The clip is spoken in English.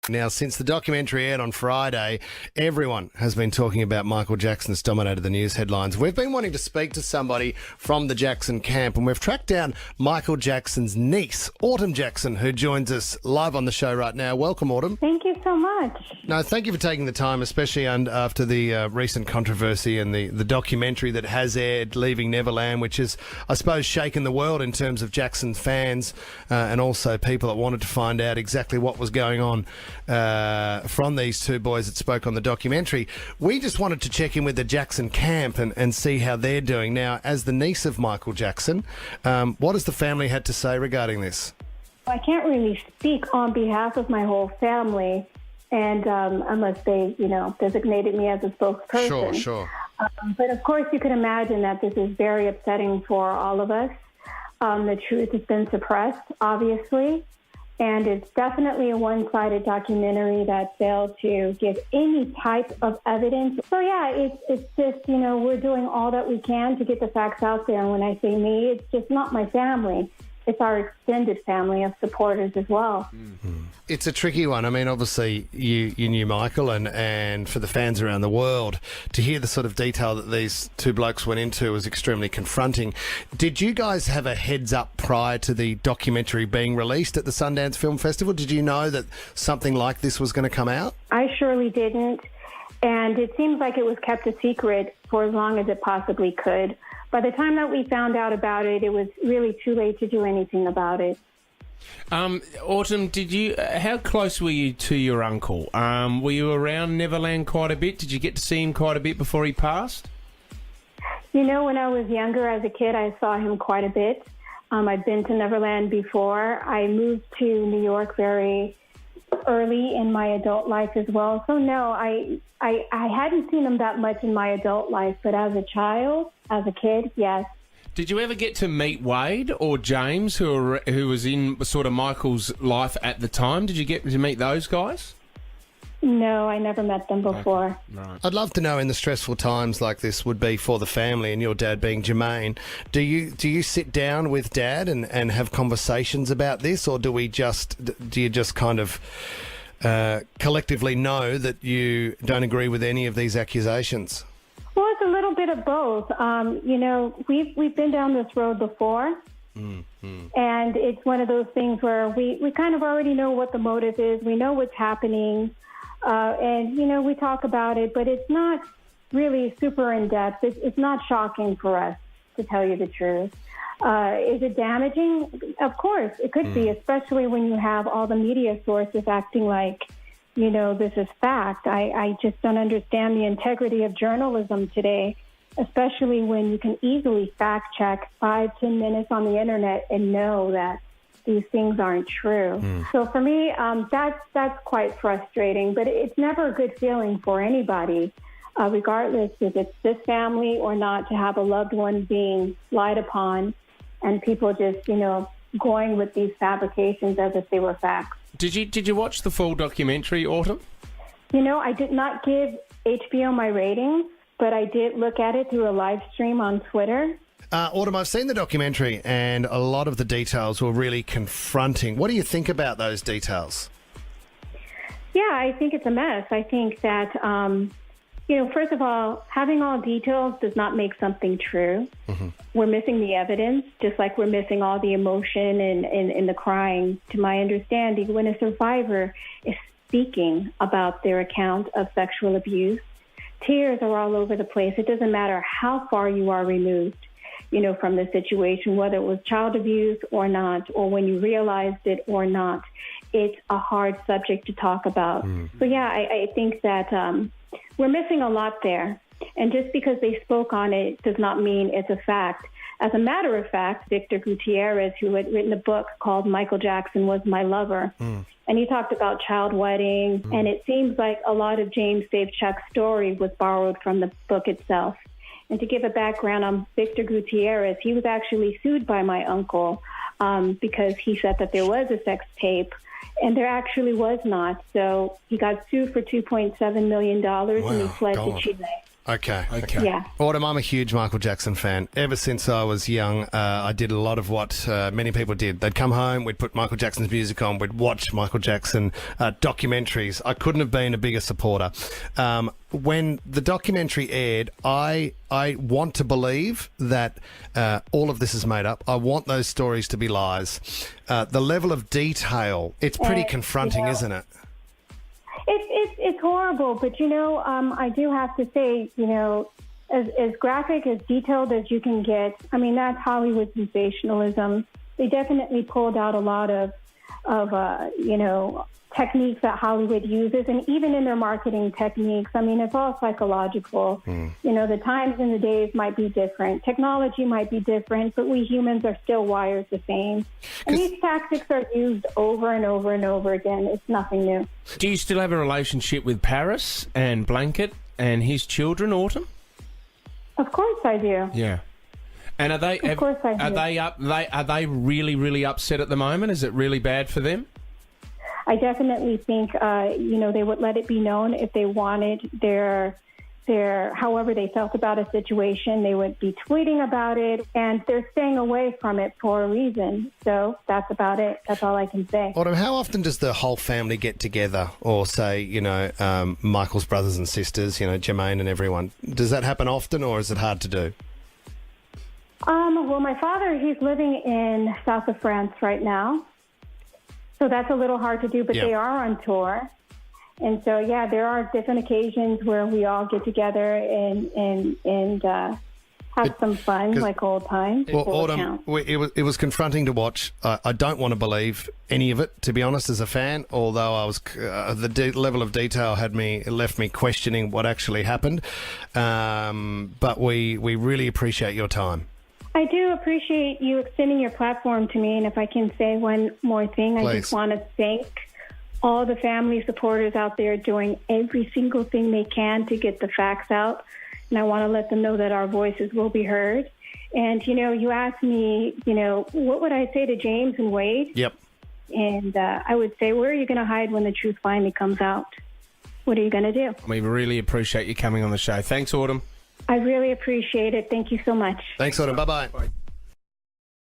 Now, since the documentary aired on Friday, everyone has been talking about Michael Jackson. It's dominated the news headlines. We've been wanting to speak to somebody from the Jackson camp, and we've tracked down Michael Jackson's niece, Autumn Jackson, who joins us live on the show right now. Welcome, Autumn. Thank you so much. No, thank you for taking the time, especially after the recent controversy and the documentary that has aired, Leaving Neverland, which has, I suppose, shaken the world in terms of Jackson fans and also people that wanted to find out exactly what was going on from these two boys that spoke on the documentary. We just wanted to check in with the Jackson camp and see how they're doing. Now, as the niece of Michael Jackson, what has the family had to say regarding this? I can't really speak on behalf of my whole family, and unless they, designated me as a spokesperson. Sure. But of course, you can imagine that this is very upsetting for all of us. The truth has been suppressed, obviously. And it's definitely a one-sided documentary that failed to give any type of evidence. So, yeah, it's just, we're doing all that we can to get the facts out there. And when I say me, it's just not my family. It's our extended family of supporters as well. Mm-hmm. It's a tricky one. I mean, obviously, you knew Michael, and for the fans around the world, to hear the sort of detail that these two blokes went into was extremely confronting. Did you guys have a heads up prior to the documentary being released at the Sundance Film Festival? Did you know that something like this was going to come out? I surely didn't. And it seems like it was kept a secret for as long as it possibly could. By the time that we found out about it, it was really too late to do anything about it. Autumn, how close were you to your uncle? Were you around Neverland quite a bit? Did you get to see him quite a bit before he passed? When I was younger as a kid, I saw him quite a bit. I'd been to Neverland before. I moved to New York very early in my adult life as well. So no, I hadn't seen him that much in my adult life, but as a child, as a kid, yes. Did you ever get to meet Wade or James, who was in sort of Michael's life at the time? Did you get to meet those guys? No, I never met them before. Okay. Right. I'd love to know, in the stressful times like this would be for the family, and your dad being Jermaine, do you sit down with Dad and have conversations about this, or do you just kind of collectively know that you don't agree with any of these accusations? Well, it's a little bit of both. We've been down this road before. Mm-hmm. And it's one of those things where we kind of already know what the motive is. We know what's happening. And we talk about it, but it's not really super in-depth. It's not shocking for us, to tell you the truth. Is it damaging? Of course, it could be, especially when you have all the media sources acting like, this is fact. I just don't understand the integrity of journalism today, especially when you can easily fact-check 5-10 minutes on the internet and know that these things aren't true. So for me, that's quite frustrating, but it's never a good feeling for anybody, regardless if it's this family or not, to have a loved one being lied upon and people just, going with these fabrications as if they were facts. Did you watch the full documentary, Autumn? I did not give HBO my ratings, but I did look at it through a live stream on Twitter. Autumn, I've seen the documentary and a lot of the details were really confronting. What do you think about those details? Yeah, I think it's a mess. I think that, first of all, having all details does not make something true. Mm-hmm. We're missing the evidence, just like we're missing all the emotion and the crying. To my understanding, when a survivor is speaking about their account of sexual abuse, tears are all over the place. It doesn't matter how far you are removed, from the situation, whether it was child abuse or not, or when you realized it or not. It's a hard subject to talk about. So, yeah, I think that we're missing a lot there. And just because they spoke on it does not mean it's a fact. As a matter of fact, Victor Gutierrez, who had written a book called Michael Jackson Was My Lover, and he talked about child wedding, and it seems like a lot of James Save Chuck's story was borrowed from the book itself. And to give a background on Victor Gutierrez, he was actually sued by my uncle because he said that there was a sex tape, and there actually was not. So he got sued for $2.7 million, and he fled to Chile. Okay. Yeah. Autumn, I'm a huge Michael Jackson fan. Ever since I was young, I did a lot of what many people did. They'd come home, we'd put Michael Jackson's music on, we'd watch Michael Jackson documentaries. I couldn't have been a bigger supporter. When the documentary aired, I want to believe that all of this is made up. I want those stories to be lies. The level of detail, it's pretty confronting, isn't it? It's horrible, but I do have to say, as graphic, as detailed as you can get. I mean, that's Hollywood sensationalism. They definitely pulled out a lot of techniques that Hollywood uses, and even in their marketing techniques, I mean, it's all psychological. The times and the days might be different. Technology might be different, but we humans are still wired the same. And these tactics are used over and over and over again. It's nothing new. Do you still have a relationship with Paris and Blanket and his children, Autumn? Of course I do. Yeah. And are they? Of course I do. Are they really, really upset at the moment? Is it really bad for them? I definitely think, they would let it be known if they wanted their however they felt about a situation, they would be tweeting about it, and they're staying away from it for a reason. So that's about it. That's all I can say. Autumn, how often does the whole family get together, or say, Michael's brothers and sisters, Jermaine and everyone? Does that happen often, or is it hard to do? Well, my father, he's living in south of France right now. So that's a little hard to do, but they are on tour. And so, there are different occasions where we all get together and have some fun, like old times. Well, Autumn, it was confronting to watch. I don't want to believe any of it, to be honest, as a fan, although I was the level of detail left me questioning what actually happened. But we really appreciate your time. I do appreciate you extending your platform to me, and if I can say one more thing, Please. I just want to thank all the family supporters out there doing every single thing they can to get the facts out, and I want to let them know that our voices will be heard. And, you asked me, what would I say to James and Wade? Yep. And I would say, where are you going to hide when the truth finally comes out? What are you going to do? We really appreciate you coming on the show. Thanks, Autumn. I really appreciate it. Thank you so much. Thanks, Autumn. Bye-bye. Bye.